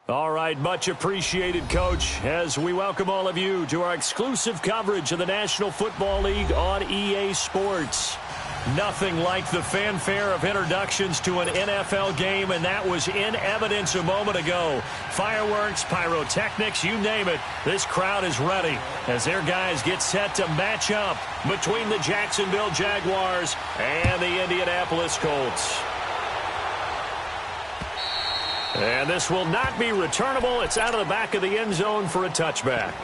All right, much appreciated, Coach, as we welcome all of you to our exclusive coverage of the National Football League on EA Sports. Nothing like the fanfare of introductions to an NFL game, and that was in evidence a moment ago. Fireworks, pyrotechnics, you name it, this crowd is ready as their guys get set to match up between the Jacksonville Jaguars and the Indianapolis Colts. And this will not be returnable. It's out of the back of the end zone for a touchback.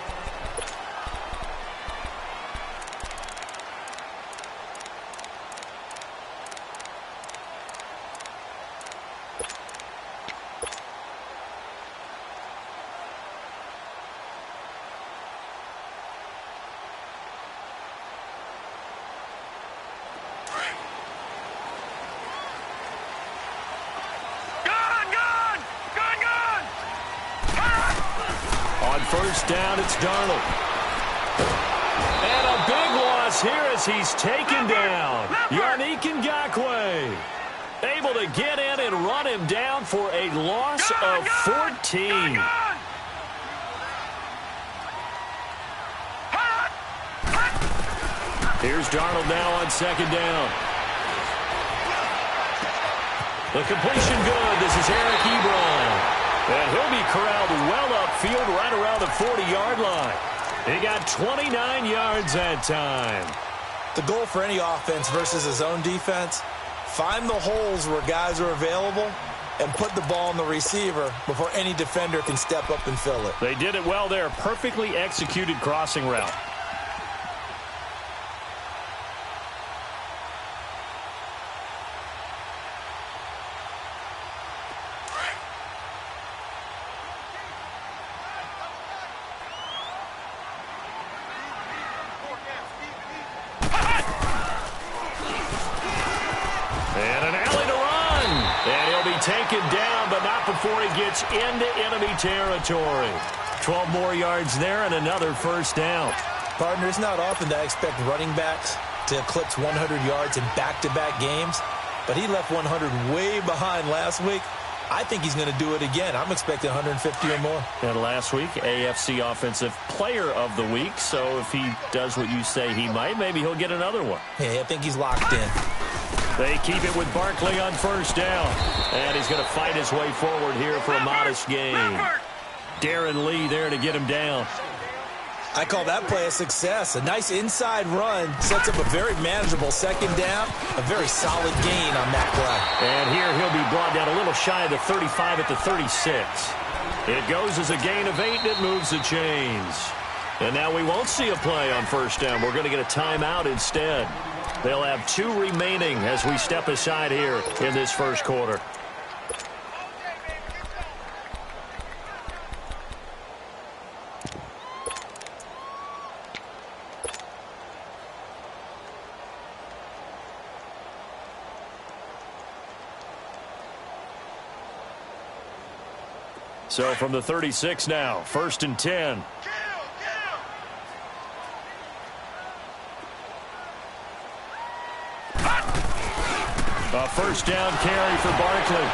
First down, it's Darnold. And a big loss here as he's taken down. Yannick Ngakoue able to get in and run him down for a loss of 14. Here's Darnold now on second down. The completion good. This is Eric Ebron. And he'll be corralled well upfield right around the 40-yard line. He got 29 yards that time. The goal for any offense versus his own defense, find the holes where guys are available and put the ball on the receiver before any defender can step up and fill it. They did it well there. Perfectly executed crossing route. Taken down, but not before he gets into enemy territory. 12 more yards there and another first down. Partner, it's not often that I expect running backs to eclipse 100 yards in back-to-back games, but he left 100 way behind last week. I think he's going to do it again. I'm expecting 150 or more. And last week, AFC Offensive Player of the Week, so if he does what you say he might, maybe he'll get another one. Hey, I think he's locked in. They keep it with Barkley on first down. And he's going to fight his way forward here for a modest gain. Darren Lee there to get him down. I call that play a success. A nice inside run sets up a very manageable second down. A very solid gain on that play. And here he'll be brought down a little shy of the 35 at the 36. It goes as a gain of 8, and it moves the chains. And now we won't see a play on first down. We're going to get a timeout instead. They'll have 2 remaining as we step aside here in this first quarter. So from the 36 now, 1st and 10. A first down carry for Barkley.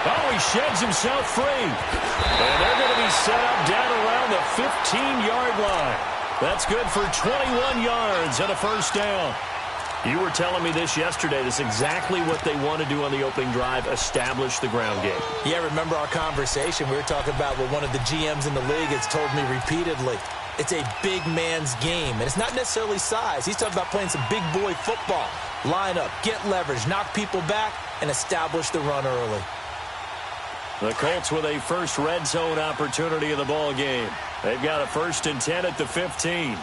Oh, he sheds himself free. And they're going to be set up down around the 15-yard line. That's good for 21 yards and a first down. You were telling me this yesterday. This is exactly what they want to do on the opening drive, establish the ground game. Yeah, remember our conversation. We were talking about what one of the GMs in the league has told me repeatedly. It's a big man's game, and it's not necessarily size. He's talking about playing some big boy football. Line up, get leverage, knock people back, and establish the run early. The Colts with a first red zone opportunity in the ball game. They've got a 1st and 10 at the 15.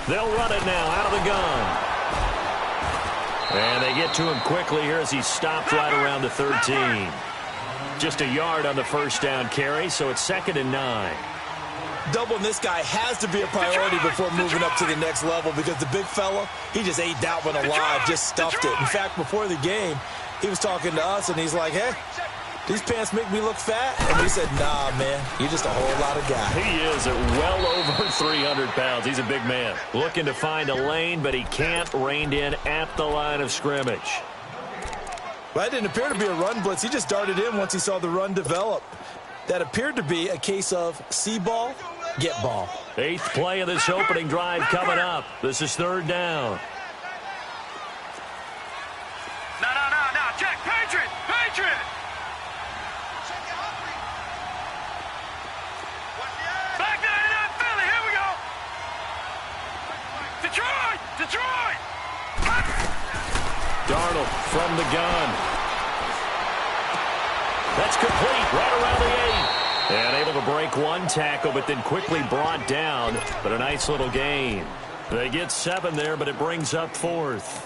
They'll run it now out of the gun. And they get to him quickly here as he stopped right around the 13. Just a yard on the first down carry, so it's 2nd and 9. Doubling this guy has to be a priority before moving up to the next level because the big fella, he just ate that one alive, just stuffed it. In fact, before the game, he was talking to us, and he's like, hey, these pants make me look fat? And we said, nah, man, you're just a whole lot of guy. He is at well over 300 pounds. He's a big man. Looking to find a lane, but he can't, reined in at the line of scrimmage. Well, that didn't appear to be a run blitz. He just darted in once he saw the run develop. That appeared to be a case of see ball, get ball. 8th play of this opening drive coming up. This is 3rd down. No. Check. Patriot. Back there, Philly. Here we go. Detroit. Darnold from the gun. That's complete right around the 8. And able to break one tackle, but then quickly brought down. But a nice little gain. They get 7 there, but it brings up 4th.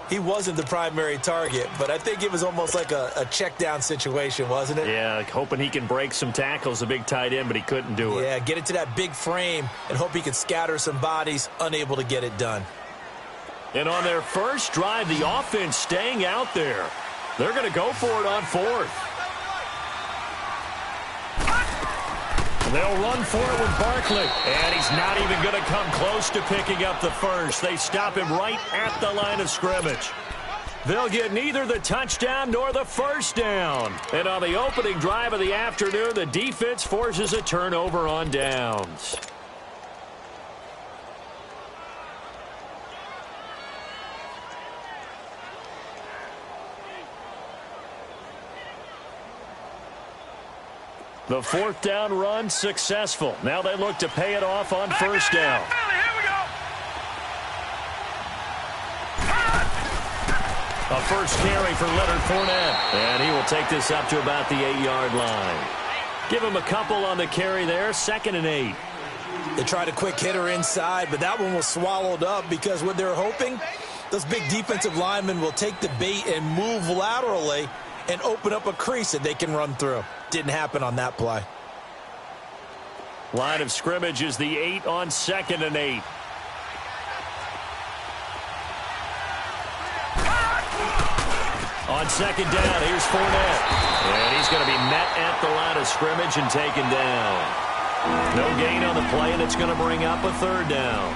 He wasn't the primary target, but I think it was almost like a check down situation, wasn't it? Yeah, like hoping he can break some tackles, a big tight end, but he couldn't do it. Yeah, get it to that big frame and hope he can scatter some bodies, unable to get it done. And on their first drive, the offense staying out there. They're going to go for it on 4th. They'll run for it with Barkley. And he's not even going to come close to picking up the first. They stop him right at the line of scrimmage. They'll get neither the touchdown nor the first down. And on the opening drive of the afternoon, the defense forces a turnover on downs. The 4th down run successful. Now they look to pay it off on first down. Here we go. A first carry for Leonard Fournette. And he will take this up to about the 8-yard line. Give him a couple on the carry there. 2nd and 8. They tried a quick hitter inside, but that one was swallowed up because what they're hoping, those big defensive linemen will take the bait and move laterally and open up a crease that they can run through. Didn't happen on that play. Line of scrimmage is the 8 on 2nd and 8. On 2nd down, here's Fournette. And he's going to be met at the line of scrimmage and taken down. No gain on the play, and it's going to bring up a 3rd down.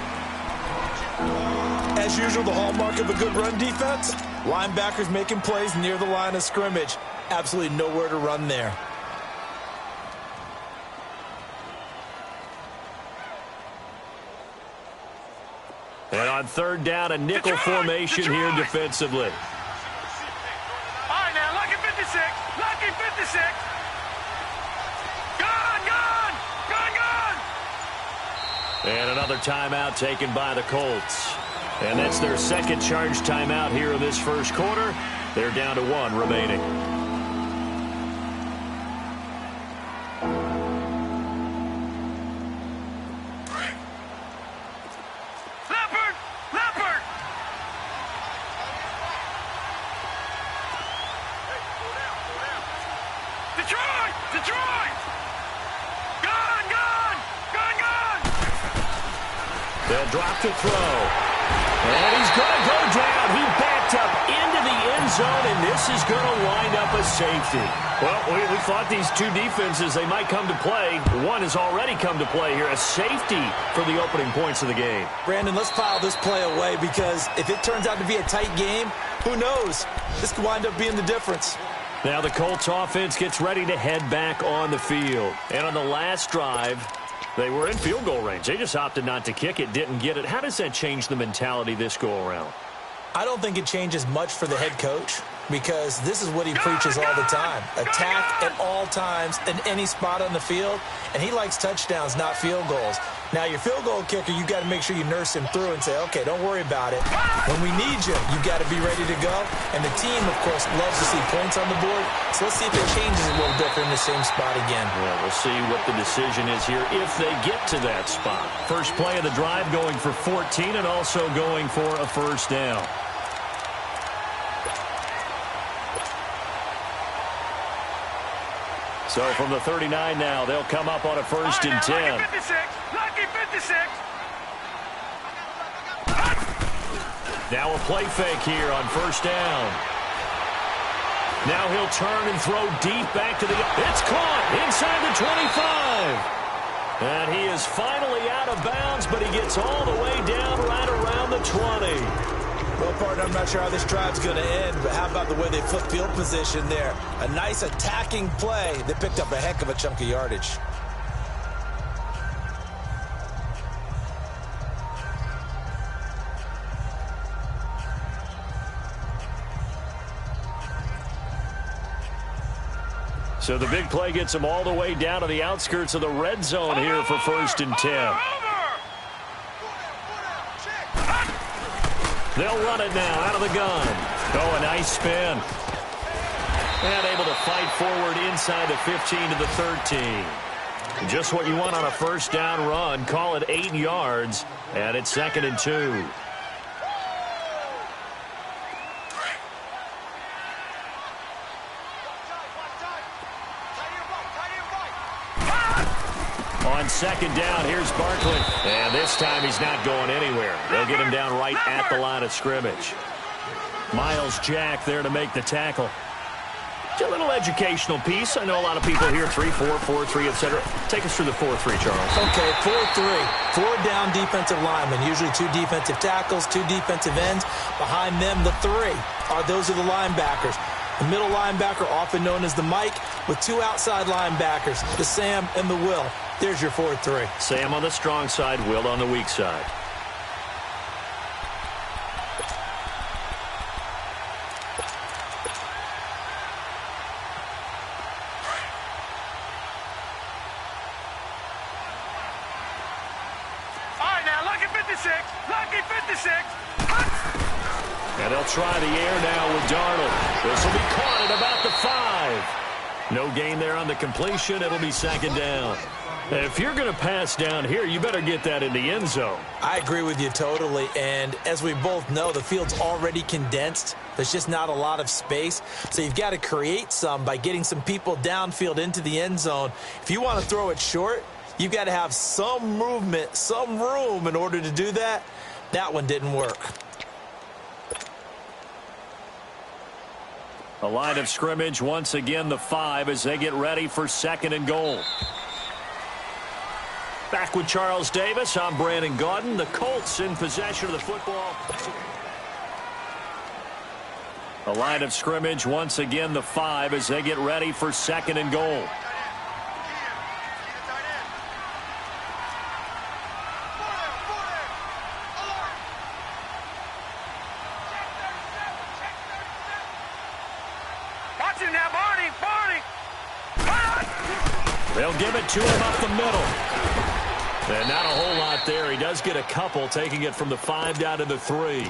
As usual, the hallmark of a good run defense, linebackers making plays near the line of scrimmage. Absolutely nowhere to run there. And on 3rd down, a nickel formation here defensively. All right, now, lucky 56. Lucky 56. Gone. And another timeout taken by the Colts. And that's their 2nd charge timeout here in this first quarter. They're down to 1 remaining. Leopard. Detroit. Gone. They'll drop to throw. And he's going to go down. He backed up into the end zone, and this is going to wind up a safety. Well, we thought these two defenses, they might come to play. One has already come to play here. A safety for the opening points of the game. Brandon, let's file this play away because if it turns out to be a tight game, who knows? This could wind up being the difference. Now the Colts offense gets ready to head back on the field. And on the last drive, they were in field goal range. They just opted not to kick it, didn't get it. How does that change the mentality this go-around? I don't think it changes much for the head coach because this is what he preaches all the time. Attack at all times in any spot on the field, and he likes touchdowns, not field goals. Now, your field goal kicker, you got to make sure you nurse him through and say, okay, don't worry about it. When we need you, you got to be ready to go. And the team, of course, loves to see points on the board. So let's see if it changes a little different in the same spot again. Well, we'll see what the decision is here if they get to that spot. First play of the drive going for 14 and also going for a first down. So from the 39 now, they'll come up on a first and 10. Lucky 56. Lucky 56. Now a play fake here on first down. Now he'll turn and throw deep back to the... It's caught inside the 25. And he is finally out of bounds, but he gets all the way down right around the 20. Well, partner, I'm not sure how this drive's going to end, but how about the way they flip field position there? A nice attacking play that picked up a heck of a chunk of yardage. So the big play gets him all the way down to the outskirts of the red zone here for first and 10. They'll run it now out of the gun. Oh, a nice spin. And able to fight forward inside the 15 to the 13. Just what you want on a first down run. Call it 8 yards, and it's 2nd and 2. On second down, here's Barkley. And this time he's not going anywhere. They'll get him down right at the line of scrimmage. Miles Jack there to make the tackle. It's a little educational piece. I know a lot of people here, 3-4, 4-3, etc. Take us through the 4-3, Charles. Okay, 4-3. 4 down defensive linemen, usually 2 defensive tackles, 2 defensive ends. Behind them, the 3 those are the linebackers. The middle linebacker, often known as the Mike, with 2 outside linebackers, the Sam and the Will. There's your 4-3. Sam on the strong side, Will on the weak side. All right, now, lucky 56. Lucky 56. And they'll try the air now with Darnold. This will be caught at about the 5. No gain there on the completion. It'll be 2nd down. If you're going to pass down here, you better get that in the end zone. I agree with you totally, and as we both know, the field's already condensed. There's just not a lot of space, so you've got to create some by getting some people downfield into the end zone. If you want to throw it short, you've got to have some movement, some room in order to do that. That one didn't work. A line of scrimmage, once again, the 5 as they get ready for 2nd and goal. Back with Charles Davis, I'm Brandon Gaudin. The Colts in possession of the football. A line of scrimmage, once again, the 5 as they get ready for 2nd and goal. Watch him now, Barney. They'll give it to him up the middle. And not a whole lot there. He does get a couple, taking it from the 5 down to the 3.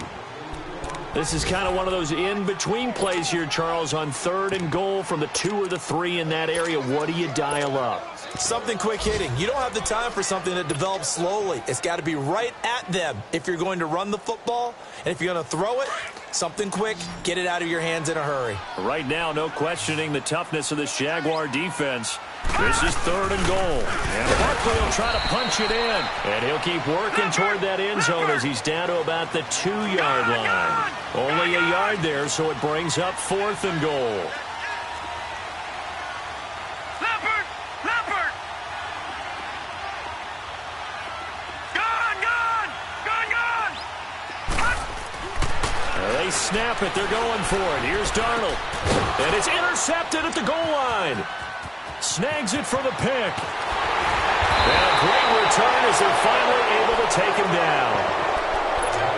This is kind of one of those in-between plays here, Charles, on 3rd and goal from the 2 or the 3 in that area. What do you dial up? Something quick hitting. You don't have the time for something that develops slowly. It's got to be right at them if you're going to run the football. And if you're going to throw it, something quick, get it out of your hands in a hurry. Right now, no questioning the toughness of this Jaguar defense. This is 3rd and goal. And Barkley will try to punch it in. And he'll keep working toward that end zone as he's down to about the 2-yard line. Only a yard there, so it brings up 4th and goal. snap it. They're going for it. Here's Darnold. And it's intercepted at the goal line. Snags it for the pick. And a great return as they're finally able to take him down.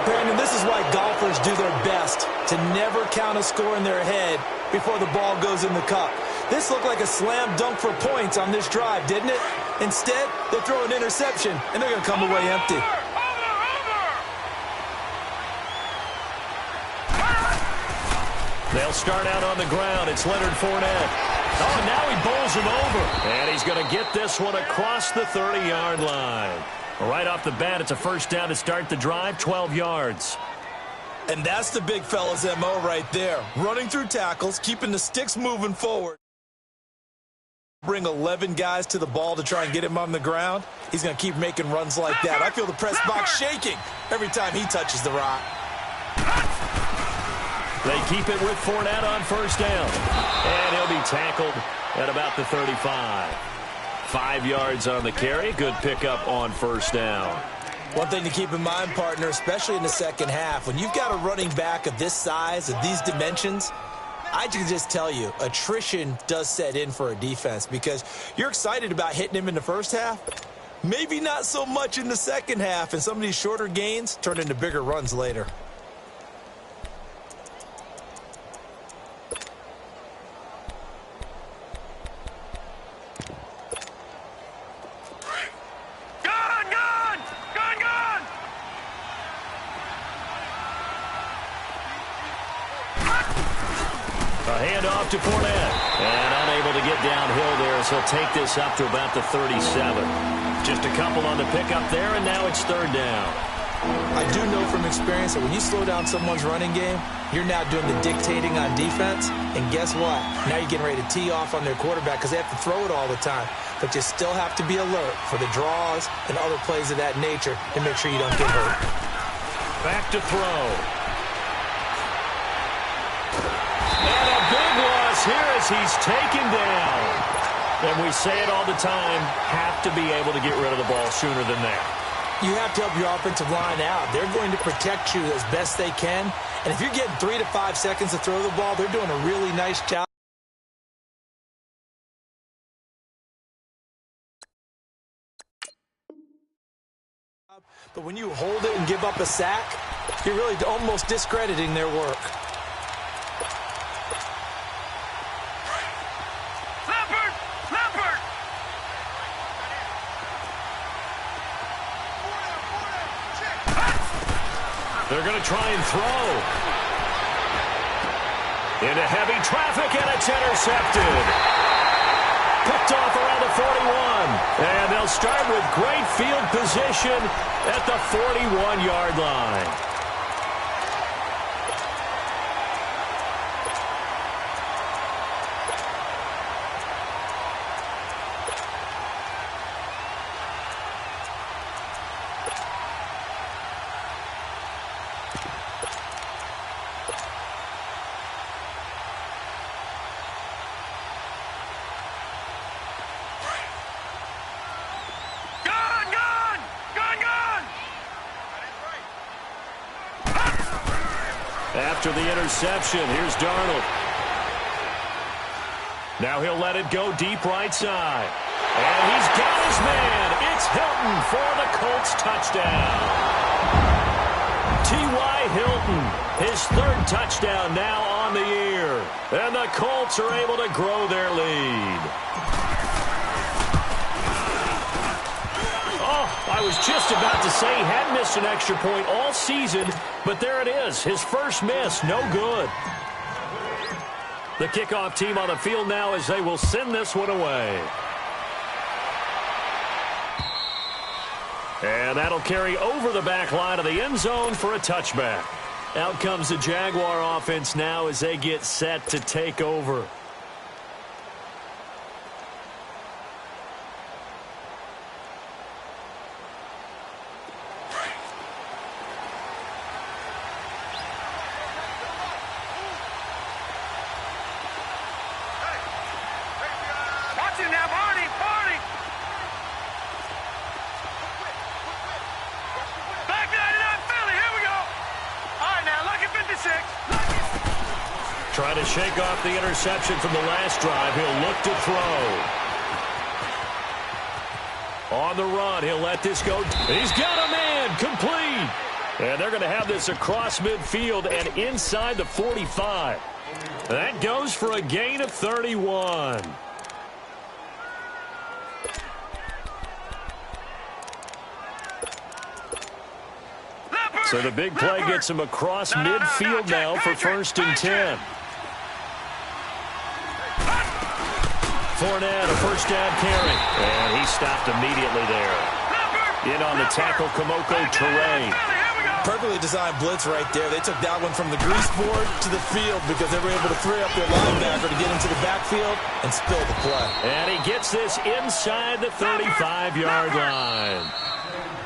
Brandon, this is why golfers do their best to never count a score in their head before the ball goes in the cup. This looked like a slam dunk for points on this drive, didn't it? Instead, they throw an interception, and they're going to come away empty. They'll start out on the ground. It's Leonard Fournette. Oh, now he bowls him over. And he's going to get this one across the 30-yard line. Right off the bat, it's a first down to start the drive, 12 yards. And that's the big fella's MO right there. Running through tackles, keeping the sticks moving forward. Bring 11 guys to the ball to try and get him on the ground. He's going to keep making runs like that. I feel the press box shaking every time he touches the rock. They keep it with Fournette on first down. And he'll be tackled at about the 35. 5 yards on the carry. Good pickup on first down. One thing to keep in mind, partner, especially in the second half, when you've got a running back of this size, of these dimensions, I can just tell you, attrition does set in for a defense because you're excited about hitting him in the first half. Maybe not so much in the second half, and some of these shorter gains turn into bigger runs later. To Fournette. And unable to get downhill there as he'll take this up to about the 37. Just a couple on the pickup there, and now it's third down. I do know from experience that when you slow down someone's running game, you're now doing the dictating on defense. And guess what? Now you're getting ready to tee off on their quarterback because they have to throw it all the time. But you still have to be alert for the draws and other plays of that nature to make sure you don't get hurt. Back to throw. And a big loss here as he's taken down. And we say it all the time, have to be able to get rid of the ball sooner than that. You have to help your offensive line out. They're going to protect you as best they can. And if you're getting 3 to 5 seconds to throw the ball, they're doing a really nice job. But when you hold it and give up a sack, you're really almost discrediting their work. They're going to try and throw. Into heavy traffic, and it's intercepted. Picked off around the 41. And they'll start with great field position at the 41-yard line. After the interception, here's Darnold. Now he'll let it go deep right side. And he's got his man. It's Hilton for the Colts touchdown. T.Y. Hilton, his third touchdown now on the year. And the Colts are able to grow their lead. I was just about to say he hadn't missed an extra point all season, but there it is. His first miss, no good. The kickoff team on the field now as they will send this one away. And that'll carry over the back line of the end zone for a touchback. Out comes the Jaguar offense now as they get set to take over. Back 99 Philly, here we go. All right, now, lucky 56. Trying to shake off the interception from the last drive. He'll look to throw. On the run, he'll let this go. He's got a man, complete. And they're going to have this across midfield and inside the 45. That goes for a gain of 31. So the big play gets him across midfield now for 1st and 10. Fournette, a first down carry. And he stopped immediately there. In on the tackle, Kamoko Toure. Perfectly designed blitz right there. They took that one from the grease board to the field because they were able to free up their linebacker to get into the backfield and spill the play. And he gets this inside the 35-yard line.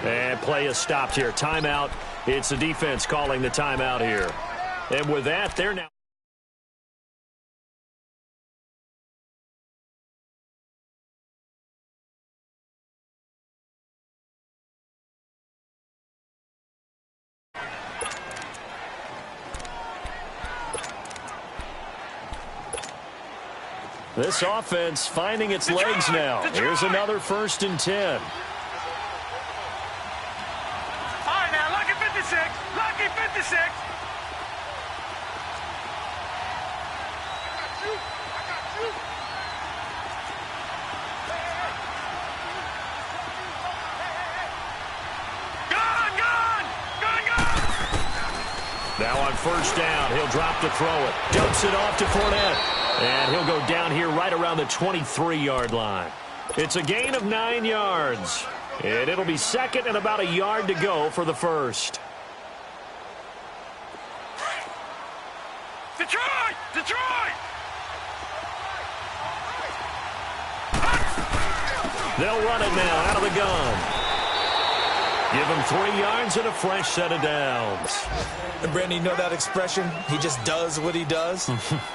And play is stopped here. Timeout. It's the defense calling the timeout here. And with that, they're now... This offense finding its legs now. Here's another 1st and 10. All right, now, lucky 56. Lucky 56. Now on 1st down, he'll drop to throw it. Dumps it off to Fournette. And he'll go down here right around the 23-yard line. It's a gain of 9 yards. And it'll be 2nd and about a yard to go for the 1st. Detroit! Detroit! They'll run it now out of the gun. Give him 3 yards and a fresh set of downs. And Brandon, you know that expression? He just does what he does?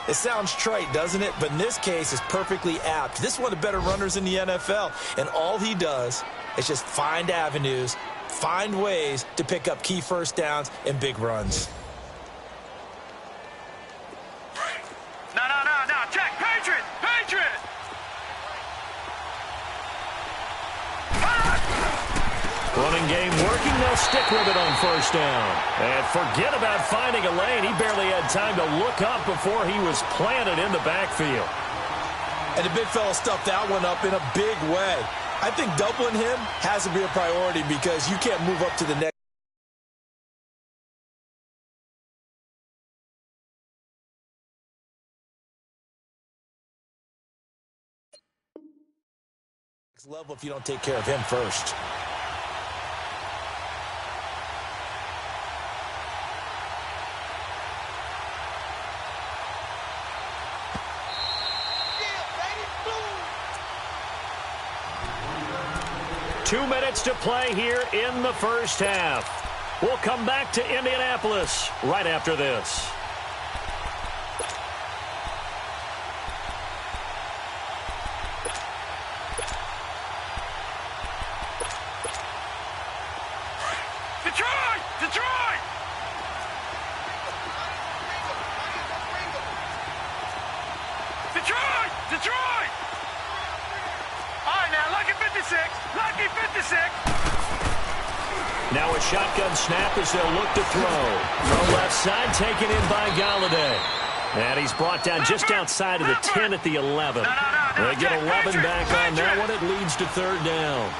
It sounds trite, doesn't it? But in this case, it's perfectly apt. This is one of the better runners in the NFL. And all he does is just find avenues, find ways to pick up key first downs and big runs. No. Check. Patriot! Patriot! Running game working. They'll stick with it on 1st down. And forget about finding a lane. He barely had time to look up before he was planted in the backfield. And the big fella stuffed that one up in a big way. I think doubling him has to be a priority because you can't move up to the next level if you don't take care of him first. Two minutes to play here in the 1st half. We'll come back to Indianapolis right after this. Detroit! Detroit! Detroit! Detroit! All right, now, lucky 56. Lucky 56. Now a shotgun snap as they'll look to throw. From left side, taken in by Galladay. And he's brought down just outside of the 10 at the 11. They get 11 back on that one. It leads to 3rd down.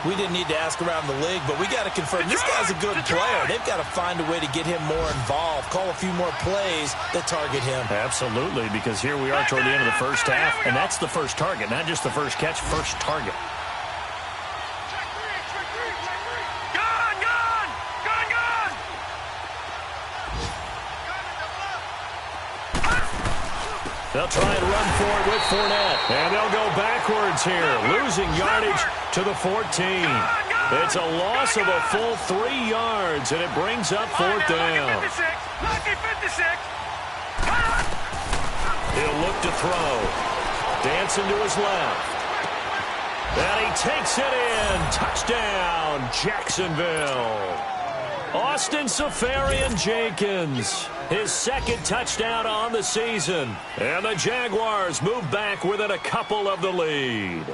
We didn't need to ask around the league, but we got to confirm this guy's a good player. They've got to find a way to get him more involved, call a few more plays that target him. Absolutely, because here we are toward the end of the 1st half, and that's the first target, not just the first catch, first target. They'll try and run for it with Fournette. And they'll go backwards here, losing yardage to the 14. It's a loss of a full 3 yards, and it brings up 4th down. Lucky 56. He'll look to throw. Dancing to his left. And he takes it in. Touchdown, Jacksonville. Austin Safarian-Jenkins, his second touchdown on the season. And the Jaguars move back within a couple of the lead.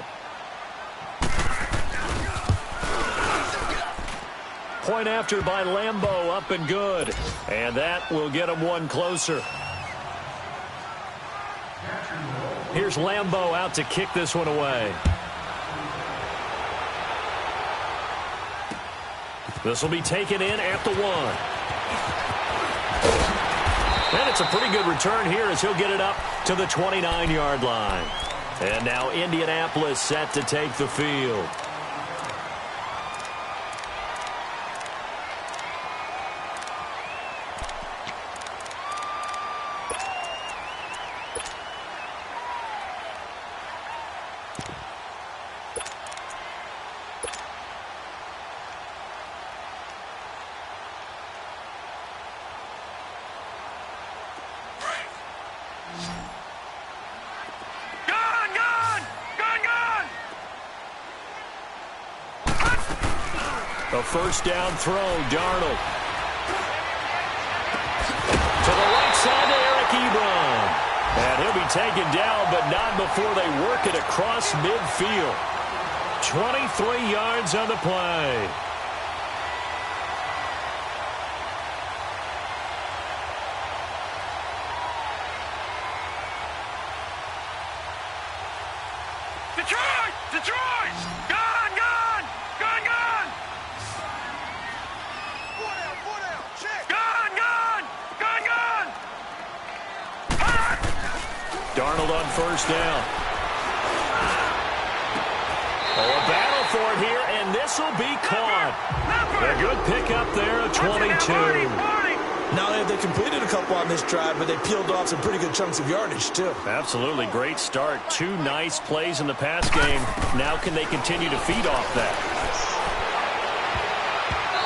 Point after by Lambo, up and good. And that will get him one closer. Here's Lambo out to kick this one away. This will be taken in at the 1. And it's a pretty good return here as he'll get it up to the 29-yard line. And now Indianapolis set to take the field. A first down throw, Darnold. To the right side to Eric Ebron. And he'll be taken down, but not before they work it across midfield. 23 yards on the play. Detroit! Detroit! Gone! Gone! Gone! Gone! Gone! Gone! Gone! Gone! Darnold on first down. Oh, a battle for it here, and this will be caught. A good pickup there, a 22. Now, they completed a couple on this drive, but they peeled off some pretty good chunks of yardage, too. Absolutely. Great start. 2 nice plays in the pass game. Now can they continue to feed off that?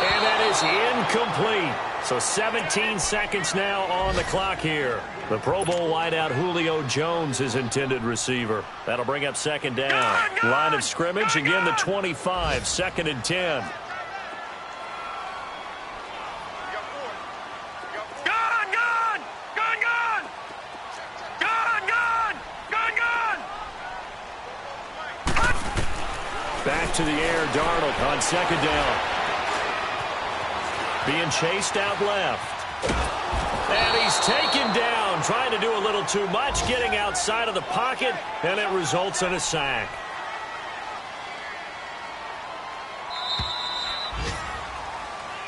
And that is incomplete. So 17 seconds now on the clock here. The Pro Bowl wideout Julio Jones is intended receiver. That'll bring up second down. Line of scrimmage, again the 25, 2nd and 10. Back to the air, Darnold on second down. Being chased out left. And he's taken down, trying to do a little too much, getting outside of the pocket, and it results in a sack.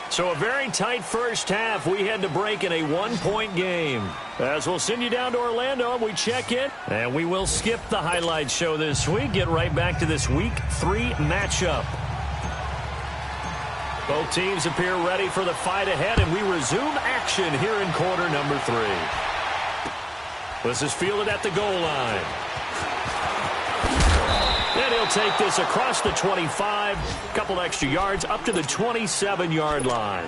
So a very tight first half. We had to break in a 1-point game. As we'll send you down to Orlando, we check in. And we will skip the highlight show this week. Get right back to this Week 3 matchup. Both teams appear ready for the fight ahead, and we resume action here in quarter number 3. This is fielded at the goal line. And he'll take this across the 25, couple extra yards up to the 27-yard line.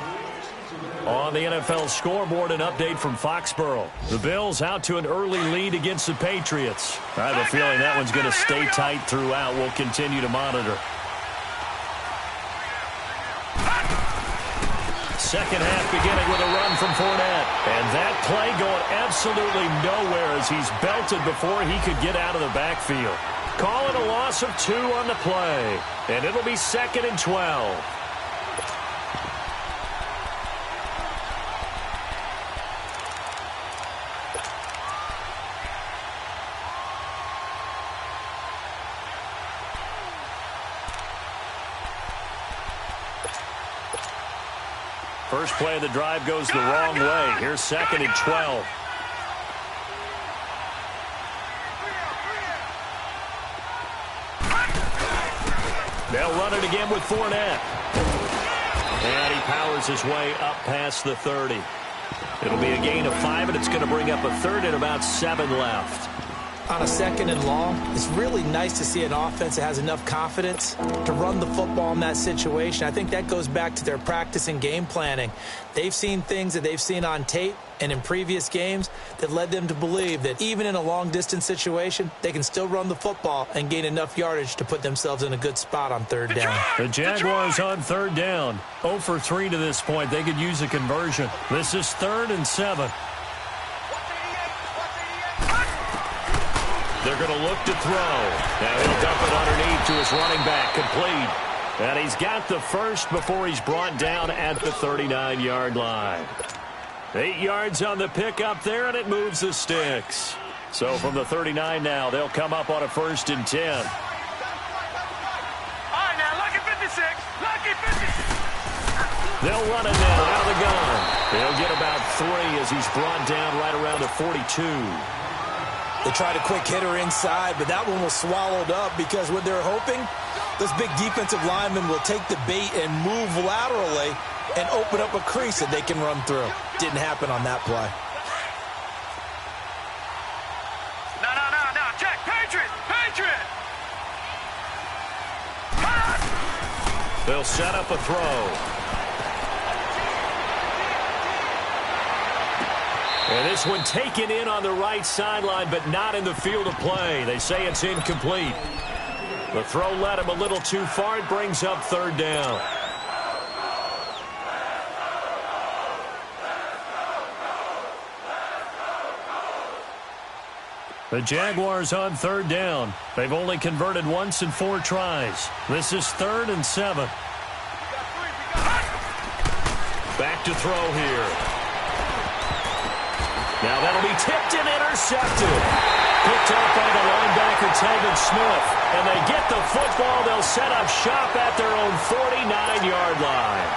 On the NFL scoreboard, an update from Foxborough. The Bills out to an early lead against the Patriots. I have a feeling that one's going to stay tight throughout. We'll continue to monitor. Second half beginning with a run from Fournette. And that play going absolutely nowhere as he's belted before he could get out of the backfield. Call it a loss of 2 on the play. And it'll be 2nd and 12. First play of the drive goes the wrong way. Here's 2nd and 12. They'll run it again with Fournette. And he powers his way up past the 30. It'll be a gain of 5, and it's going to bring up a 3rd and about 7 left. On a 2nd and long, it's really nice to see an offense that has enough confidence to run the football in that situation. I think that goes back to their practice and game planning. They've seen things that they've seen on tape and in previous games that led them to believe that even in a long-distance situation, they can still run the football and gain enough yardage to put themselves in a good spot on 3rd down. The Jaguars on 3rd down. 0 for 3 to this point. They could use a conversion. This is 3rd and 7. They're going to look to throw. Now he'll dump it underneath to his running back, complete. And he's got the first before he's brought down at the 39-yard line. 8 yards on the pickup there, and it moves the sticks. So from the 39 now, they'll come up on a 1st and 10. All right, now, lucky 56. Lucky 56. They'll run it now out of the gun. They'll get about 3 as he's brought down right around the 42. They tried a quick hitter inside, but that one was swallowed up because what they're hoping, this big defensive lineman will take the bait and move laterally and open up a crease that they can run through. Didn't happen on that play. No. Check. Patriot. They'll set up a throw. And this one taken in on the right sideline, but not in the field of play. They say it's incomplete. The throw led him a little too far. It brings up 3rd down. The Jaguars on 3rd down. They've only converted once in 4 tries. This is 3rd and 7. Back to throw here. Now that'll be tipped and intercepted. Picked up by the linebacker, Telvin Smith. And they get the football. They'll set up shop at their own 49-yard line.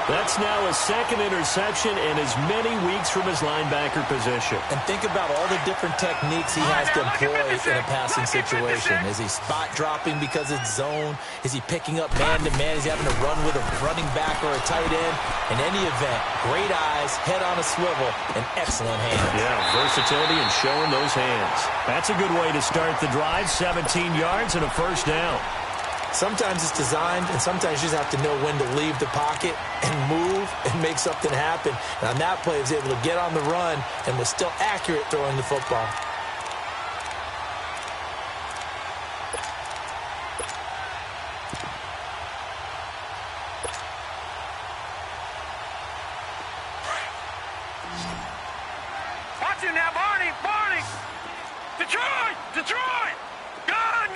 That's now his 2nd interception in as many weeks from his linebacker position. And think about all the different techniques he has to employ in a passing situation. Is he spot dropping because it's zone? Is he picking up man-to-man? Is he having to run with a running back or a tight end? In any event, great eyes, head on a swivel, and excellent hands. Yeah, versatility and showing those hands. That's a good way to start the drive. 17 yards and a 1st down. Sometimes it's designed, and sometimes you just have to know when to leave the pocket and move and make something happen. And on that play, he was able to get on the run and was still accurate throwing the football. Watch him now, Barney. Detroit. Gun.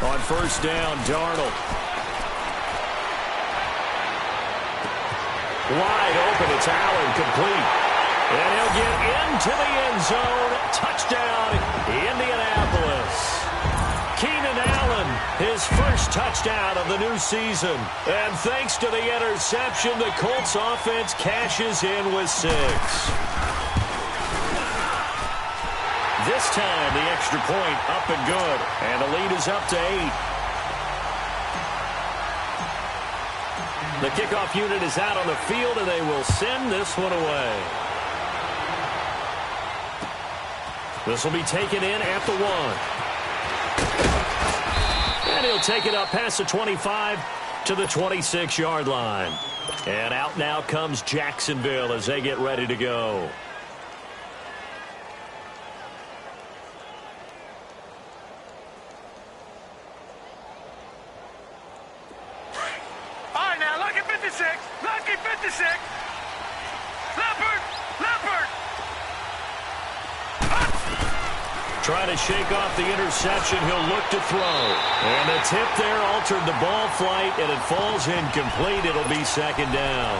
On 1st down, Darnold. Wide open, it's Allen, complete. And he'll get into the end zone. Touchdown, Indianapolis. Keenan Allen, his first touchdown of the new season. And thanks to the interception, the Colts offense cashes in with 6. This time, the extra point up and good. And the lead is up to 8. The kickoff unit is out on the field, and they will send this one away. This will be taken in at the 1. And he'll take it up past the 25 to the 26-yard line. And out now comes Jacksonville as they get ready to go. Lucky 56. Leopard. Trying to shake off the interception. He'll look to throw. And the tip there altered the ball flight, and it falls incomplete. It'll be 2nd down.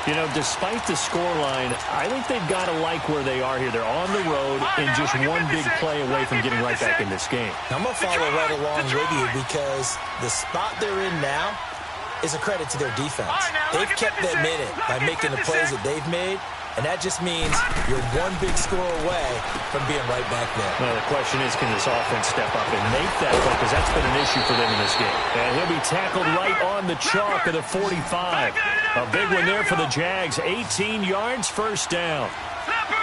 You know, despite the scoreline, I think they've got to like where they are here. They're on the road and just one big play away from getting right back in this game. I'm going to follow right along with you because the spot they're in now is a credit to their defense. They've kept them in it by making the plays that they've made, and that just means you're one big score away from being right back there. Well, the question is, can this offense step up and make that play? Because that's been an issue for them in this game. And he'll be tackled right on the chalk of the 45. A big one there for the Jags. 18 yards, first down.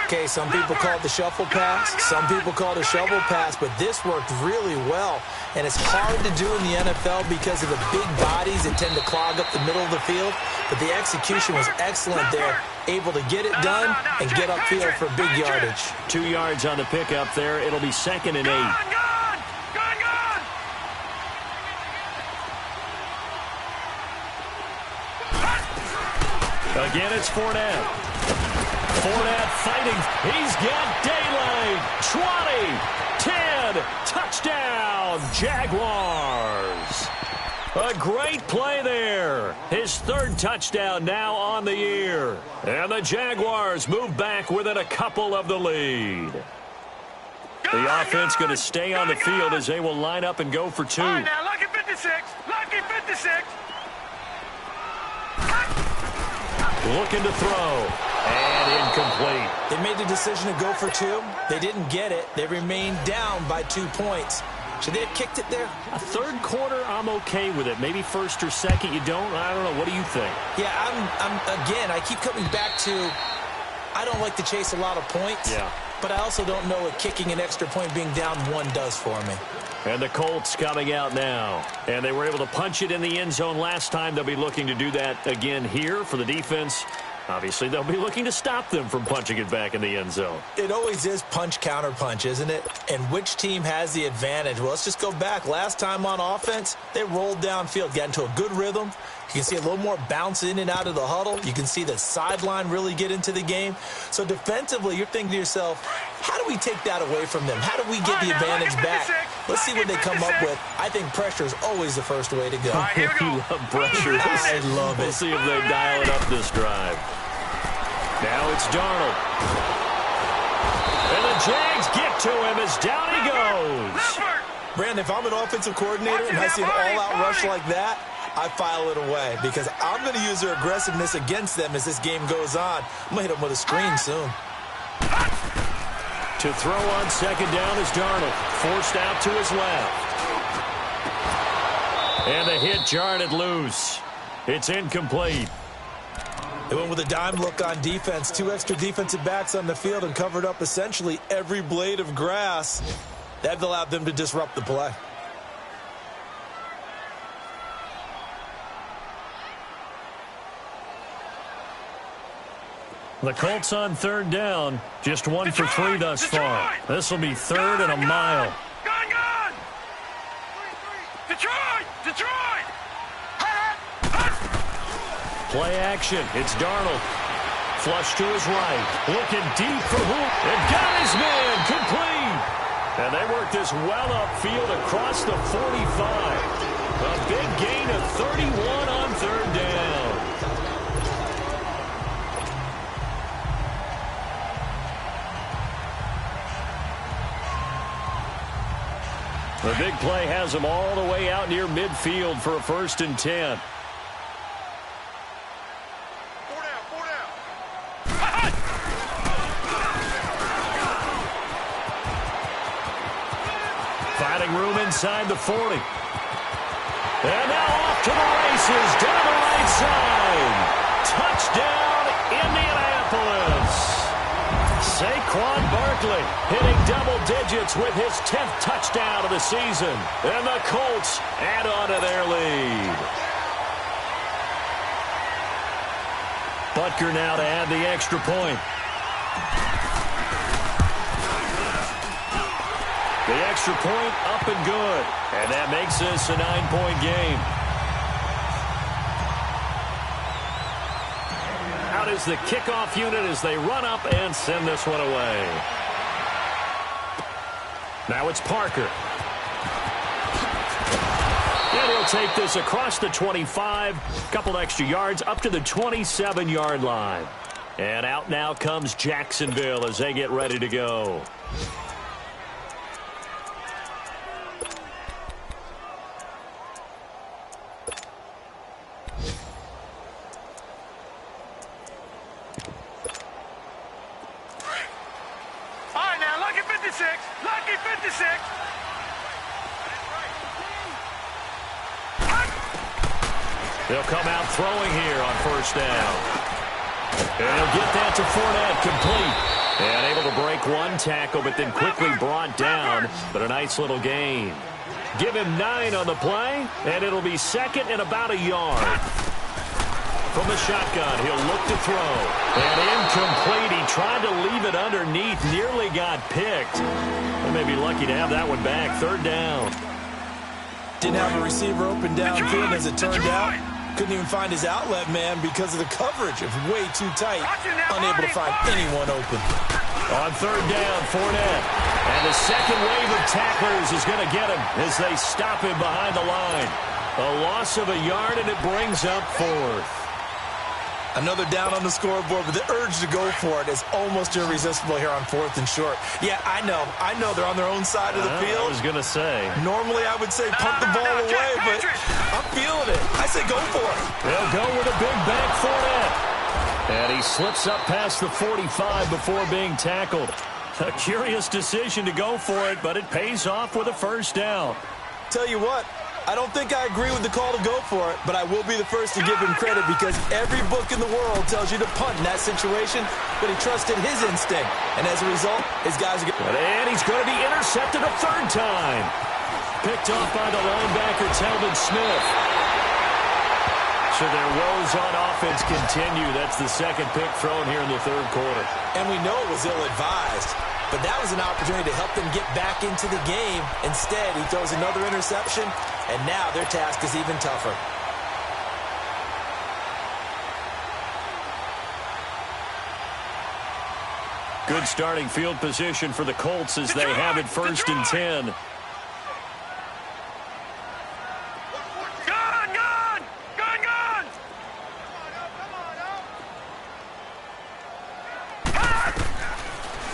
Okay, some people call it the shuffle pass. Some people call it a shovel pass, but this worked really well. And it's hard to do in the NFL because of the big bodies that tend to clog up the middle of the field. But the execution was excellent there. Able to get it done and get upfield for big yardage. 2 yards on the pickup there. It'll be 2nd and 8. Again, it's Fournette. Fournette fighting. He's got daylight. 20, 10, touchdown, Jaguars. A great play there. His 3rd touchdown now on the year. And the Jaguars move back within a couple of the lead. The offense going to stay on the field as they will line up and go for 2. All right, now, lucky 56. Lucky 56. Looking to throw. And incomplete. They made the decision to go for 2. They didn't get it. They remained down by 2 points. Should they have kicked it there? A 3rd quarter, I'm okay with it. Maybe 1st or 2nd, you don't? I don't know. What do you think? Yeah, again, I keep coming back to I don't like to chase a lot of points. Yeah. But I also don't know what kicking an extra point being down 1 does for me. And the Colts coming out now. And they were able to punch it in the end zone last time. They'll be looking to do that again here for the defense. Obviously, they'll be looking to stop them from punching it back in the end zone. It always is punch, counter punch, isn't it? And which team has the advantage? Well, let's just go back. Last time on offense, they rolled downfield, got into a good rhythm. You can see a little more bounce in and out of the huddle. You can see the sideline really get into the game. So defensively, you're thinking to yourself, how do we take that away from them? How do we get the advantage back? Let's see what they come up with. I think pressure is always the first way to go. You love pressure. I love it. We'll see if they dial it up this drive. Now it's Darnold. And the Jags get to him as down he goes. Brandon, if I'm an offensive coordinator and I see an all-out rush like that, I file it away because I'm going to use their aggressiveness against them as this game goes on. I'm going to hit them with a screen soon. To throw on 2nd down is Darnold. Forced out to his left. And the hit jarred it loose. It's incomplete. They went with a dime look on defense. 2 extra defensive backs on the field and covered up essentially every blade of grass. That allowed them to disrupt the play. The Colts on 3rd down. Just 1 for 3 thus far. This will be 3rd and a mile. Gone! Detroit! Play action. It's Darnold. Flush to his right. Looking deep for Hoop. And got his man. Complete. And they work this well upfield across the 45. A big gain of 31 on 3rd down. The big play has them all the way out near midfield for a 1st and 10. Finding room inside the 40. And now off to the races down the right side. Touchdown, Indianapolis. Saquon Barkley hitting double digits with his 10th touchdown of the season. And the Colts add on to their lead. Butker now to add the extra point. The extra point up and good. And that makes this a 9-point game. Out is the kickoff unit as they run up and send this one away. Now it's Parker. And he'll take this across the 25. Couple extra yards up to the 27-yard line. And out now comes Jacksonville as they get ready to go. Lucky 56. They'll come out throwing here on first down. And he'll get that to Fournette, complete. And able to break one tackle, but then quickly brought down. But a nice little gain. Give him 9 on the play, and it'll be second and about a yard. From the shotgun, he'll look to throw. And incomplete. He tried to leave it underneath, nearly got picked. They may be lucky to have that one back. Third down. Didn't have a receiver open downfield as it turned out. Couldn't even find his outlet man because of the coverage. It was way too tight. Unable to find anyone open. On third down, Fournette. And the second wave of tacklers is going to get him as they stop him behind the line. A loss of a yard, and it brings up fourth. Another down on the scoreboard, but the urge to go for it is almost irresistible here on 4th and short. Yeah, I know they're on their own side of the field. I was going to say. Normally I would say punt the ball away, but I'm feeling it. I say go for it. They'll go with a big bank Fournette. And he slips up past the 45 before being tackled. A curious decision to go for it, but it pays off with a first down. Tell you what, I don't think I agree with the call to go for it, but I will be the first to give him credit because every book in the world tells you to punt in that situation, but he trusted his instinct. And as a result, his guys are going to... And he's going to be intercepted a third time. Picked off by the linebacker, Telvin Smith. So their woes on offense continue. That's the second pick thrown here in the third quarter. And we know it was ill-advised. But that was an opportunity to help them get back into the game. Instead, he throws another interception, and now their task is even tougher. Good starting field position for the Colts as they have it first and 10.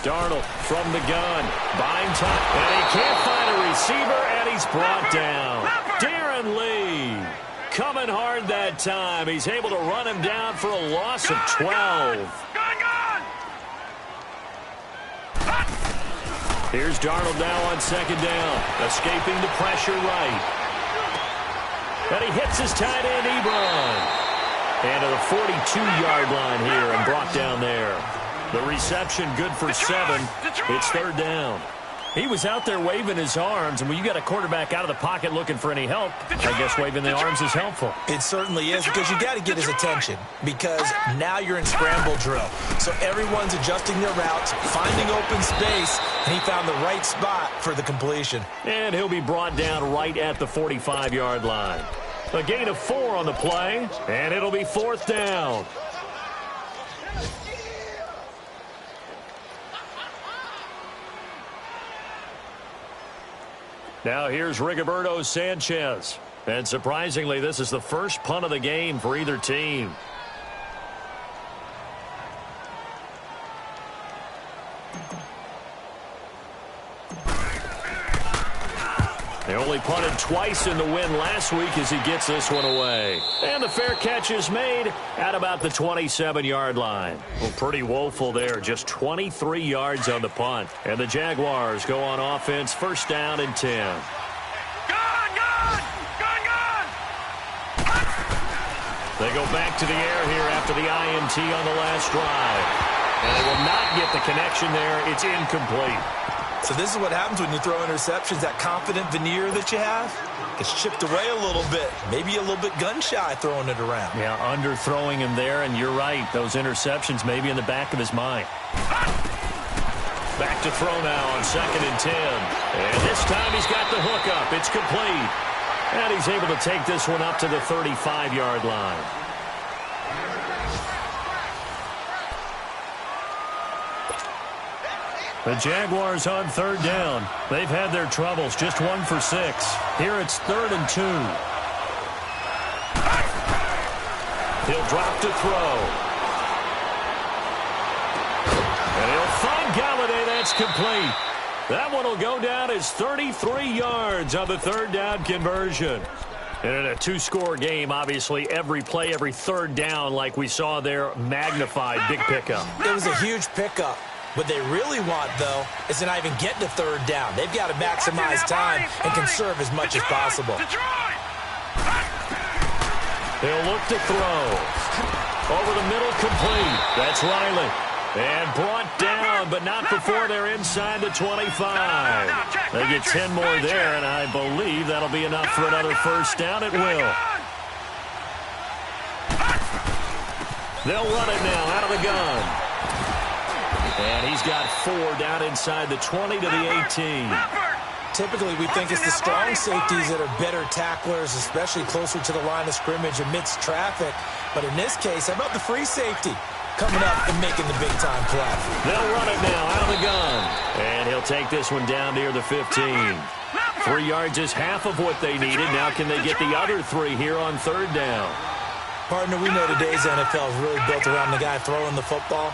Darnold from the gun, buying time, and he can't find a receiver, and he's brought down. Darren Lee coming hard that time. He's able to run him down for a loss of 12. Here's Darnold now on second down, escaping the pressure right. And he hits his tight end, Ebron. And to the 42-yard line here and brought down there. The reception good for 7. It's third down. He was out there waving his arms, and when you got a quarterback out of the pocket looking for any help, I guess waving the arms is helpful. It certainly is, because you got to get his attention, because now you're in scramble drill. So everyone's adjusting their routes, finding open space, and he found the right spot for the completion. And he'll be brought down right at the 45-yard line. A gain of 4 on the play, and it'll be fourth down. Now here's Rigoberto Sanchez. And surprisingly, this is the first punt of the game for either team. They only punted twice in the win last week as he gets this one away. And the fair catch is made at about the 27-yard line. Well, pretty woeful there. Just 23 yards on the punt. And the Jaguars go on offense, first down and 10. They go back to the air here after the INT on the last drive. And they will not get the connection there. It's incomplete. So this is what happens when you throw interceptions. That confident veneer that you have gets chipped away a little bit. Maybe a little bit gun-shy throwing it around. Yeah, underthrowing him there, and you're right. Those interceptions may be in the back of his mind. Back to throw now on second and 10. And this time he's got the hook up. It's complete. And he's able to take this one up to the 35-yard line. The Jaguars on third down. They've had their troubles, just 1 for 6. Here it's 3rd and 2. He'll drop to throw. And he'll find Galladay. That's complete. That one will go down as 33 yards on the third down conversion. And in a 2-score game, obviously, every play, every third down, like we saw there, magnified. Big pickup. It was a huge pickup. What they really want, though, is to not even get to third down. They've got to maximize time and conserve as much as possible. He'll look to throw. Over the middle, complete. That's Riley. And brought down, but not before they're inside the 25. They get 10 more there, and I believe that'll be enough for another first down. It will. They'll run it now out of the gun. And he's got 4 down inside the 20 to the 18. Typically, we think it's the strong safeties that are better tacklers, especially closer to the line of scrimmage amidst traffic. But in this case, how about the free safety coming up and making the big-time play? They'll run it now out of the gun. And he'll take this one down near the 15. 3 yards is half of what they needed. Now can they get the other 3 here on third down? Partner, we know today's NFL is really built around the guy throwing the football.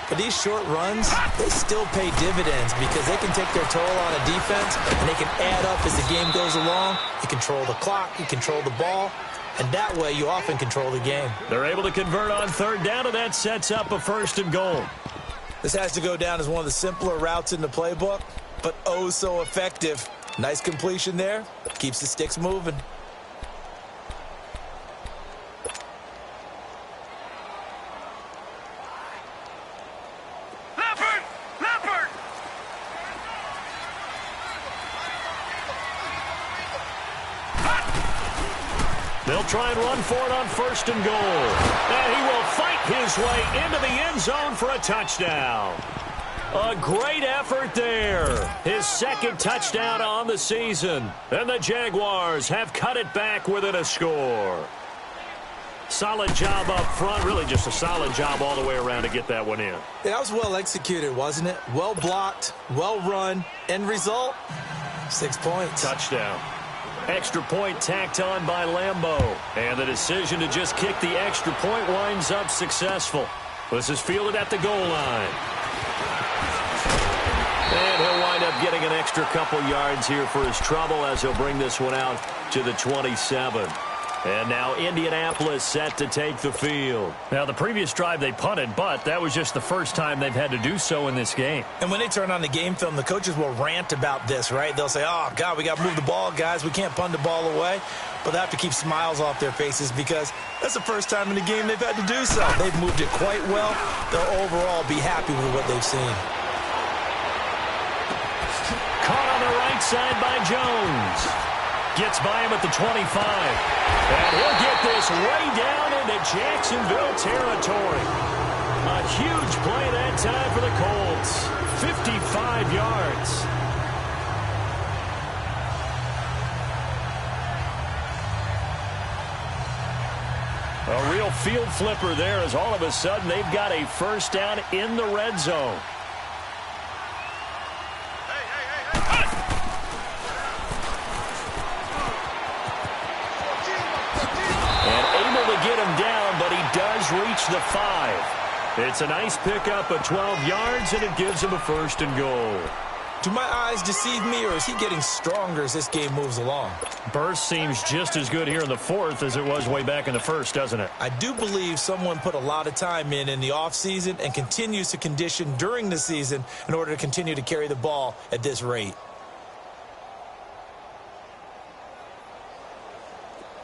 But these short runs, they still pay dividends because they can take their toll on a defense and they can add up as the game goes along. You control the clock, you control the ball, and that way you often control the game. They're able to convert on third down, and that sets up a first and goal. This has to go down as one of the simpler routes in the playbook, but oh so effective. Nice completion there, keeps the sticks moving. They'll try and run for it on first and goal. And he will fight his way into the end zone for a touchdown. A great effort there. His second touchdown on the season. And the Jaguars have cut it back within a score. Solid job up front. Really just a solid job all the way around to get that one in. Yeah, that was well executed, wasn't it? Well blocked, well run. End result, 6 points. Touchdown. Extra point tacked on by Lambeau. And the decision to just kick the extra point winds up successful. This is fielded at the goal line. And he'll wind up getting an extra couple yards here for his trouble as he'll bring this one out to the 27. And now Indianapolis set to take the field. Now, the previous drive they punted, but that was just the first time they've had to do so in this game. And when they turn on the game film, the coaches will rant about this, right? They'll say, oh, God, we got to move the ball, guys. We can't punt the ball away. But they have to keep smiles off their faces because that's the first time in the game they've had to do so. They've moved it quite well. They'll overall be happy with what they've seen. Caught on the right side by Jones. Gets by him at the 25. And he'll get this way down into Jacksonville territory. A huge play that time for the Colts. 55 yards. A real field flipper there as all of a sudden they've got a first down in the red zone. Get him down, but he does reach the 5. It's a nice pickup of 12 yards, and it gives him a first and goal. Do my eyes deceive me, or is he getting stronger as this game moves along? Burst seems just as good here in the fourth as it was way back in the first, doesn't it? I do believe someone put a lot of time in the offseason and continues to condition during the season in order to continue to carry the ball at this rate.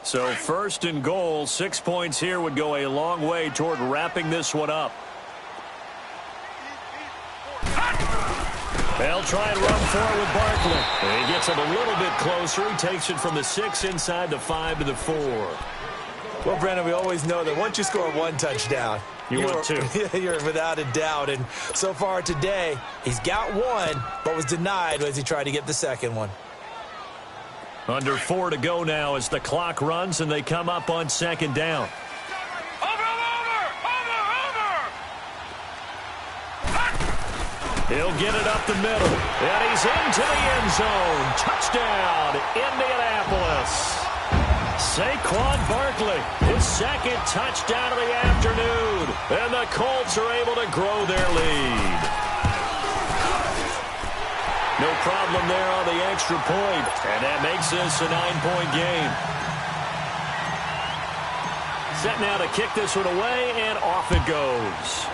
So first and goal, 6 points here would go a long way toward wrapping this one up. They'll try and run for it with Barkley. He gets it a little bit closer. He takes it from the 6 inside the 5 to the 4. Well, Brandon, we always know that once you score one touchdown, you're 2. You're without a doubt. And so far today, he's got one, but was denied as he tried to get the second one. Under 4 to go now as the clock runs and they come up on second down. He'll get it up the middle. And he's into the end zone. Touchdown, Indianapolis. Saquon Barkley, his second touchdown of the afternoon. And the Colts are able to grow their lead. No problem there on the extra point. And that makes this a 9-point game. Set now to kick this one away, and off it goes.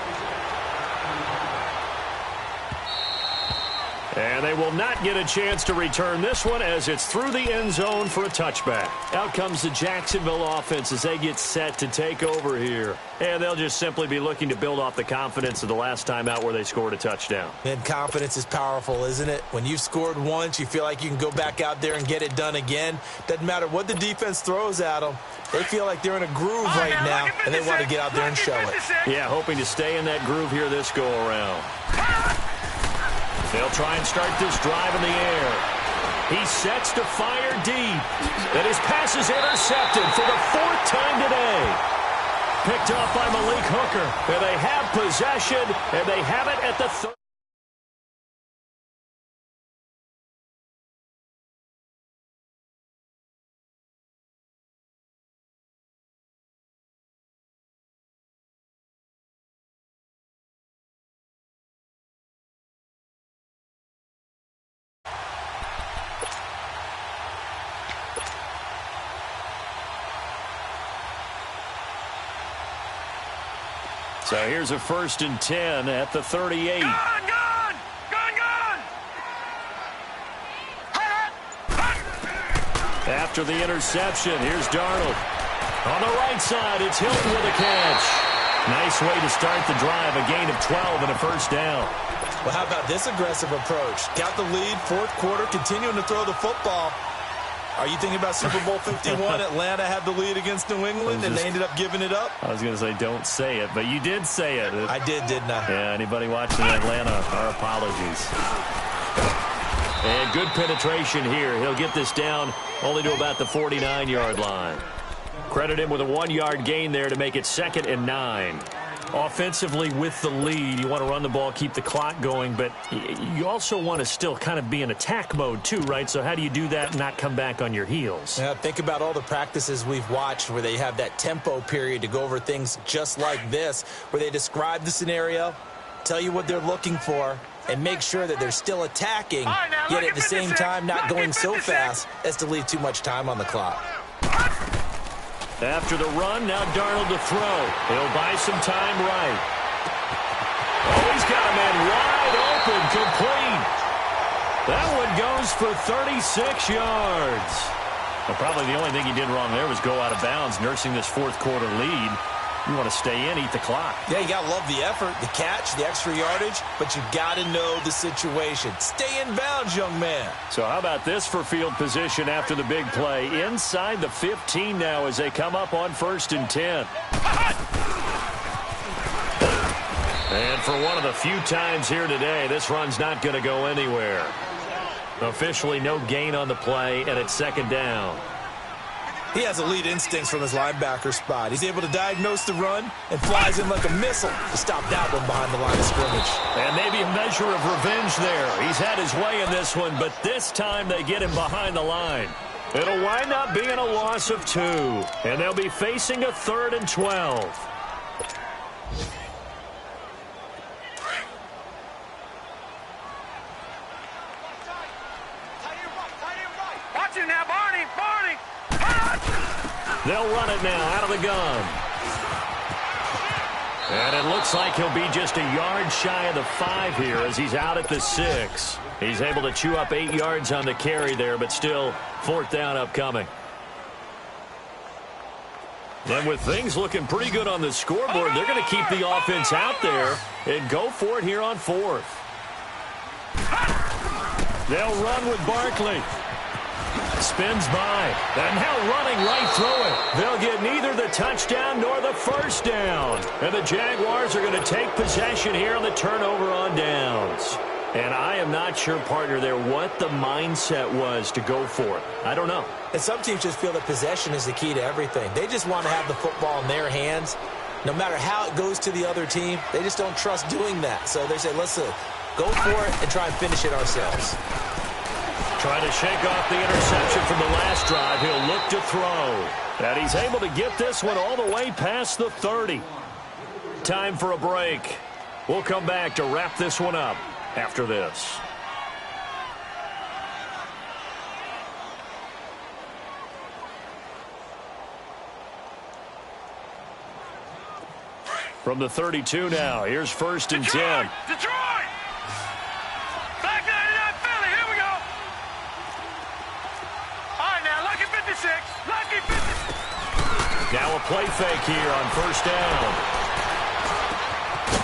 And they will not get a chance to return this one as it's through the end zone for a touchback. Out comes the Jacksonville offense as they get set to take over here. And they'll just simply be looking to build off the confidence of the last time out where they scored a touchdown. And confidence is powerful, isn't it? When you've scored once, you feel like you can go back out there and get it done again. Doesn't matter what the defense throws at them. They feel like they're in a groove right now, and they want to get out there and show it. Yeah, hoping to stay in that groove here this go-around. They'll try and start this drive in the air. He sets to fire deep. And his pass is intercepted for the 4th time today. Picked off by Malik Hooker. And they have possession, and they have it at the 30. So here's a 1st and 10 at the 38. Gone! After the interception, here's Darnold. On the right side, it's Hilton with a catch. Nice way to start the drive, a gain of 12 and a 1st down. Well, how about this aggressive approach? Got the lead, 4th quarter, continuing to throw the football. Are you thinking about Super Bowl 51? Atlanta had the lead against New England, and they ended up giving it up? I was going to say don't say it, but you did say it. I did, didn't I? Yeah, anybody watching Atlanta, our apologies. And good penetration here. He'll get this down only to about the 49-yard line. Credit him with a 1-yard gain there to make it 2nd and 9. Offensively with the lead, you want to run the ball, keep the clock going, but you also want to still kind of be in attack mode too, right? So how do you do that and not come back on your heels? Yeah, think about all the practices we've watched where they have that tempo period to go over things just like this, where they describe the scenario, tell you what they're looking for, and make sure that they're still attacking, yet at the same time not going so fast as to leave too much time on the clock. After the run, now Darnold to throw. He'll buy some time right. Oh, he's got a man wide open, complete. That one goes for 36 yards. Well, probably the only thing he did wrong there was go out of bounds, nursing this 4th quarter lead. You want to stay in, eat the clock. Yeah, you got to love the effort, the catch, the extra yardage, but you got to know the situation. Stay in bounds, young man. So how about this for field position after the big play? Inside the 15 now as they come up on 1st and 10. And for one of the few times here today, this run's not going to go anywhere. Officially no gain on the play, and it's 2nd down. He has elite instincts from his linebacker spot. He's able to diagnose the run and flies in like a missile to stop that one behind the line of scrimmage. And maybe a measure of revenge there. He's had his way in this one, but this time they get him behind the line. It'll wind up being a loss of 2, and they'll be facing a 3rd and 12. Watch it now, Barney! They'll run it now out of the gun. And it looks like he'll be just a yard shy of the 5 here as he's out at the 6. He's able to chew up 8 yards on the carry there, but still 4th down upcoming. And with things looking pretty good on the scoreboard, they're going to keep the offense out there and go for it here on 4th. They'll run with Barkley. Spins by, and now running right through it. They'll get neither the touchdown nor the 1st down. And the Jaguars are going to take possession here on the turnover on downs. And I am not sure, partner, there what the mindset was to go for it. I don't know. And some teams just feel that possession is the key to everything. They just want to have the football in their hands. No matter how it goes to the other team, they just don't trust doing that. So they say, listen, go for it and try and finish it ourselves. Trying to shake off the interception from the last drive. He'll look to throw. And he's able to get this one all the way past the 30. Time for a break. We'll come back to wrap this one up after this. From the 32 now, here's 1st and 10. Detroit! Back that up! Now a play fake here on first down.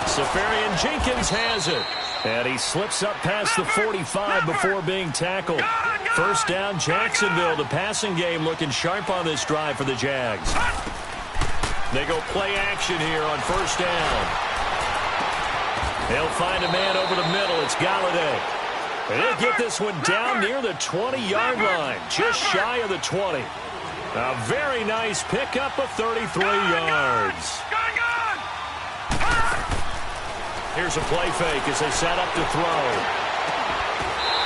Safarian Jenkins has it. And he slips up past the 45 before being tackled. First down, Jacksonville. The passing game looking sharp on this drive for the Jags. They go play action here on first down. They'll find a man over the middle. It's Galladay. And they'll get this one down near the 20-yard line, just shy of the 20. A very nice pickup of 33 yards. Here's a play fake as they set up to throw.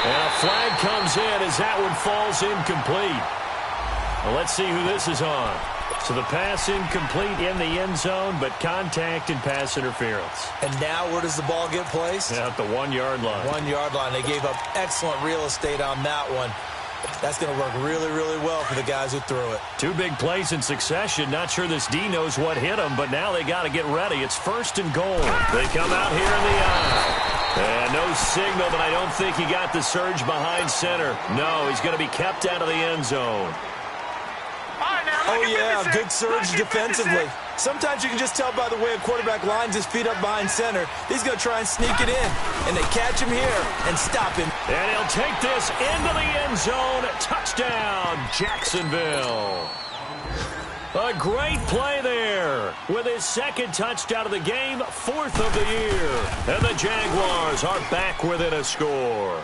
And a flag comes in as that one falls incomplete. Well, let's see who this is on. So the pass incomplete in the end zone, but contact and pass interference. And now where does the ball get placed? At the 1-yard line. 1-yard line. They gave up excellent real estate on that one. That's going to work really, really well for the guys who threw it. Two big plays in succession. Not sure this D knows what hit him, but now they got to get ready. It's first and goal. They come out here in the eye. And no signal, but I don't think he got the surge behind center. No, he's going to be kept out of the end zone. Oh, yeah, good surge defensively. Sometimes you can just tell by the way a quarterback lines his feet up behind center. He's going to try and sneak it in. And they catch him here and stop him. And he'll take this into the end zone. Touchdown, Jacksonville. A great play there. With his second touchdown of the game, 4th of the year. And the Jaguars are back within a score.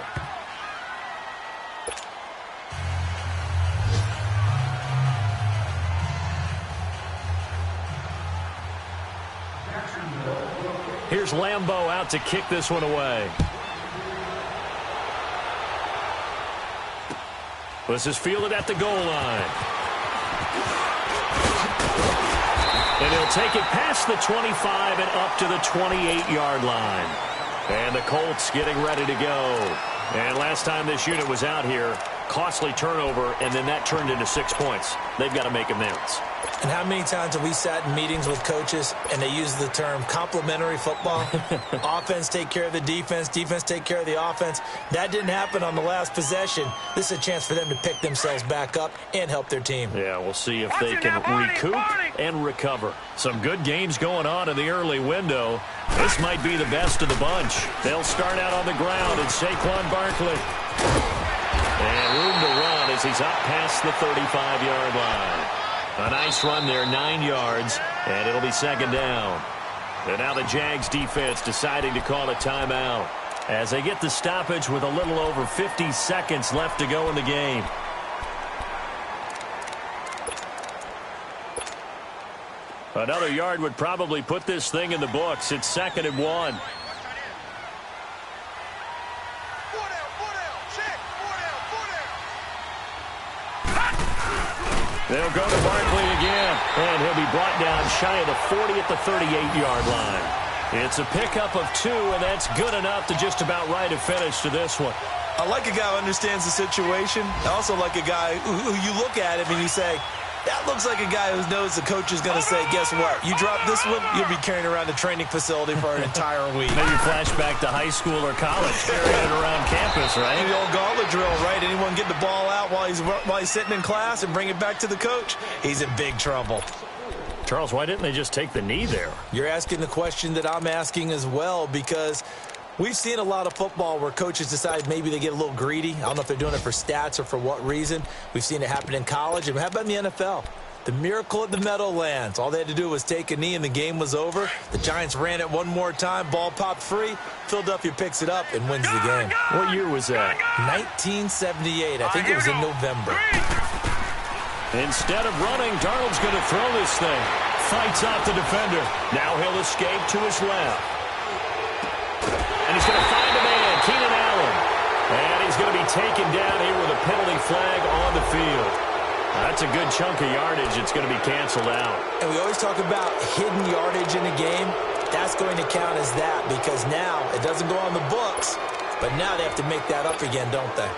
Here's Lambeau out to kick this one away. This is fielded at the goal line. And he'll take it past the 25 and up to the 28-yard line. And the Colts getting ready to go. And last time this unit was out here, costly turnover, and then that turned into 6 points. They've got to make amends. And how many times have we sat in meetings with coaches and they use the term complementary football? Offense take care of the defense, defense take care of the offense. That didn't happen on the last possession. This is a chance for them to pick themselves back up and help their team. Yeah, we'll see if they can recoup and recover. Some good games going on in the early window. This might be the best of the bunch. They'll start out on the ground, and Saquon Barkley. And room to run as he's up past the 35-yard line. A nice run there, 9 yards, and it'll be second down. And now the Jags defense deciding to call a timeout as they get the stoppage with a little over 50 seconds left to go in the game. Another yard would probably put this thing in the books. It's 2nd and 1. They'll go to Barkley again, and he'll be brought down shy of the 40 at the 38-yard line. It's a pickup of 2, and that's good enough to just about write a finish to this one. I like a guy who understands the situation. I also like a guy who you look at him and you say, that looks like a guy who knows the coach is going to say, guess what? You drop this one, you'll be carrying around the training facility for an entire week. Maybe flashback to high school or college, carrying it around campus, right? The old gauntlet drill, right? Anyone get the ball out while he's sitting in class and bring it back to the coach? He's in big trouble. Charles, why didn't they just take the knee there? You're asking the question that I'm asking as well, because we've seen a lot of football where coaches decide maybe they get a little greedy. I don't know if they're doing it for stats or for what reason. We've seen it happen in college. And how about in the NFL? The miracle at the Meadowlands. All they had to do was take a knee and the game was over. The Giants ran it one more time. Ball popped free. Philadelphia picks it up and wins the game. What year was that? 1978. I think it was in November. Instead of running, Darnold's going to throw this thing. Fights out the defender. Now he'll escape to his left. And he's going to find a man, Keenan Allen. And he's going to be taken down here with a penalty flag on the field. That's a good chunk of yardage. It's going to be canceled out. And we always talk about hidden yardage in a game. That's going to count as that because now it doesn't go on the books, but now they have to make that up again, don't they?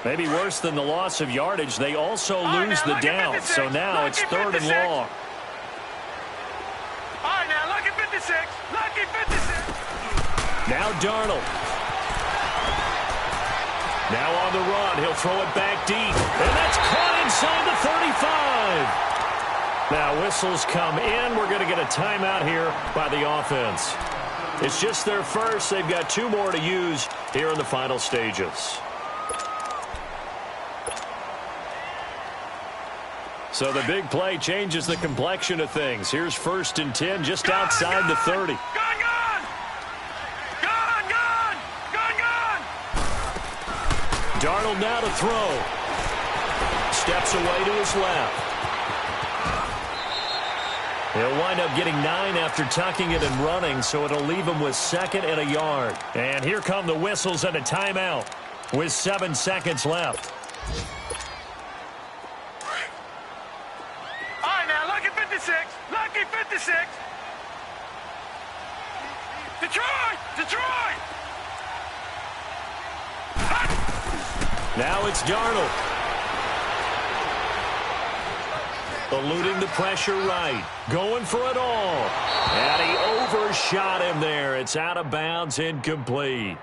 Maybe worse than the loss of yardage, they also lose the down. So now it's 3rd and long. All right, now, lucky 56. Lucky 56. Now Darnold. Now on the run, he'll throw it back deep. And that's caught inside the 35. Now whistles come in. We're going to get a timeout here by the offense. It's just their first. They've got 2 more to use here in the final stages. So the big play changes the complexion of things. Here's 1st and 10 just outside the 30. Gone! Gone! Gone! Gone! Gone! Darnold now to throw. Steps away to his left. He'll wind up getting 9 after tucking it and running, so it'll leave him with 2nd and a yard. And here come the whistles and a timeout with 7 seconds left. All right, now, lucky 56. Lucky 56. Detroit! Detroit! Now it's Darnold. Eluding the pressure right. Going for it all. And he overshot him there. It's out of bounds, incomplete.